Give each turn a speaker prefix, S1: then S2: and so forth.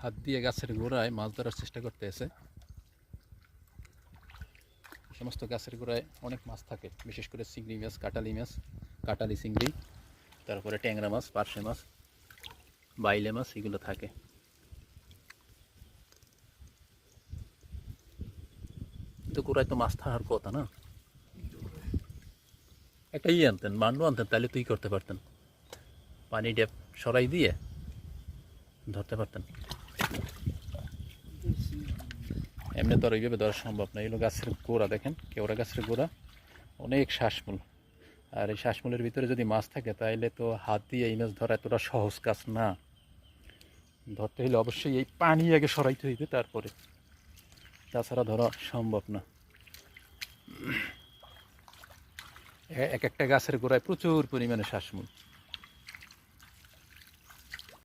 S1: হাত দিয়ে গাছের গোড়ায় মাছ ধরার চেষ্টা করতেছে। সমস্ত গাছের গোড়ায় অনেক মাছ থাকে, বিশেষ করে চিংড়ি মাছ, কাটালি চিংড়ি, তারপরে ট্যাংরা মাছ, পার্শে মাছ, বাইলে মাছ, এগুলো থাকে। কিন্তু গোড়ায় তো মাছ থাকার কথা না? একটা আনতেন, মান্ডু আনতেন, তাহলে তুই করতে পারতেন, পানি ড্যাপ সরাই দিয়ে ধরতে পারতেন। এমনি তো আর ওইভাবে ধরা সম্ভব না। এগুলো গাছের গোড়া, দেখেন কেওড়া গাছের গোড়া, অনেক শ্বাসমূল। আর এই শ্বাসমূলের ভিতরে যদি মাছ থাকে তাহলে তো হাত দিয়ে এই মাছ ধরা এতটা সহজ কাজ না। ধরতে হলে অবশ্যই এই পানি আগে সরাইতে হইবে, তারপরে, তাছাড়া ধরা সম্ভব না। এক একটা গাছের গোড়ায় প্রচুর পরিমাণে শ্বাসমূল।